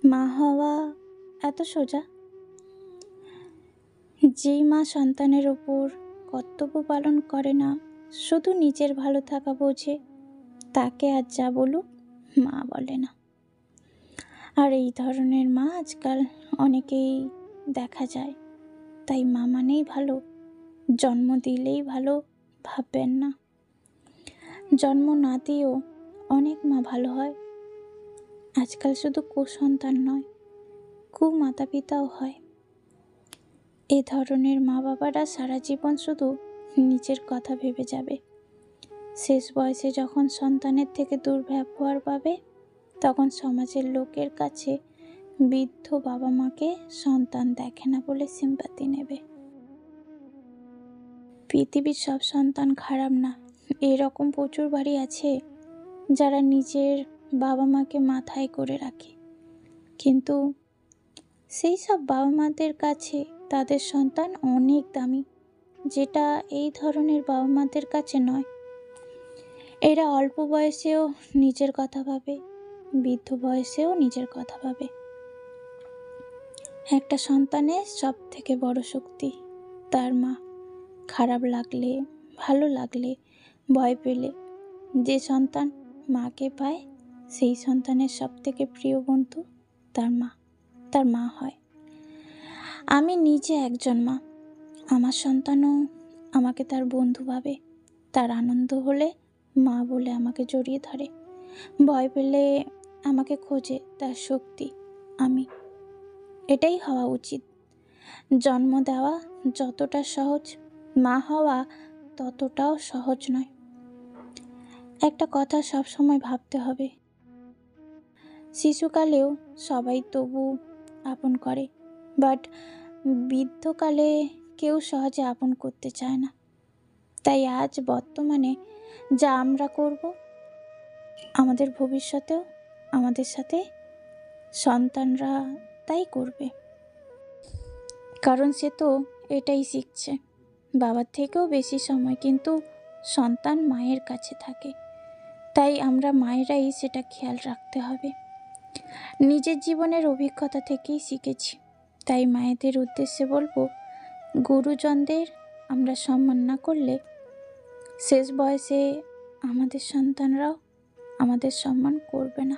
মা হওয়া এত সোজা? যেই মা সন্তানের ওপর কর্তব্য পালন করে না, শুধু নিজের ভালো থাকা বোঝে, তাকে আর যা বলুক মা বলে না। আর এই ধরনের মা আজকাল অনেকেই দেখা যায়। তাই মা মানেই ভালো, জন্ম দিলেই ভালো ভাববেন না। জন্ম না দিয়েও অনেক মা ভালো হয়। আজকাল শুধু কুসন্তান নয়, মাতা পিতাও হয়। এ ধরনের মা বাবারা সারা জীবন শুধু নিজের কথা ভেবে যাবে। শেষ বয়সে যখন সন্তানের থেকে দুর্ব্যবহার পাবে, তখন সমাজের লোকের কাছে বৃদ্ধ বাবা মাকে সন্তান দেখে না বলে সিম্পাতি নেবে। পৃথিবীর সব সন্তান খারাপ না, এরকম প্রচুর বাড়ি আছে যারা নিজের বাবা মাকে মাথায় করে রাখে, কিন্তু সেই সব বাবা মাদের কাছে তাদের সন্তান অনেক দামি, যেটা এই ধরনের বাবা মাদের কাছে নয়। এরা অল্প বয়সেও নিজের কথা ভাবে, বৃদ্ধ বয়সেও নিজের কথা ভাবে। একটা সন্তানের সব থেকে বড় শক্তি তার মা। খারাপ লাগলে, ভালো লাগলে, ভয় পেলে যে সন্তান মাকে পায়, সেই সন্তানের সব থেকে প্রিয় বন্ধু তার মা হয়। আমি নিজে একজন মা। আমার সন্তানও আমাকে তার বন্ধু ভাবে। তার আনন্দ হলে মা বলে আমাকে জড়িয়ে ধরে, ভয় পেলে আমাকে খোঁজে তার শক্তি আমি। এটাই হওয়া উচিত। জন্ম দেওয়া যতটা সহজ, মা হওয়া ততটাও সহজ নয়। একটা কথা সবসময় ভাবতে হবে, শিশুকালেও সবাই তবু আপন করে, বাট বৃদ্ধকালে কেউ সহজে আপন করতে চায় না। তাই আজ বর্তমানে যা আমরা করব, আমাদের ভবিষ্যতেও আমাদের সাথে সন্তানরা তাই করবে। কারণ সে তো এটাই শিখছে। বাবার থেকেও বেশি সময় কিন্তু সন্তান মায়ের কাছে থাকে, তাই আমরা মায়েরাই সেটা খেয়াল রাখতে হবে। নিজের জীবনের অভিজ্ঞতা থেকেই শিখেছি, তাই মায়েদের উদ্দেশ্যে বলবো, গুরুজনদের আমরা সম্মান না করলে শেষ বয়সে আমাদের সন্তানরাও আমাদের সম্মান করবে না।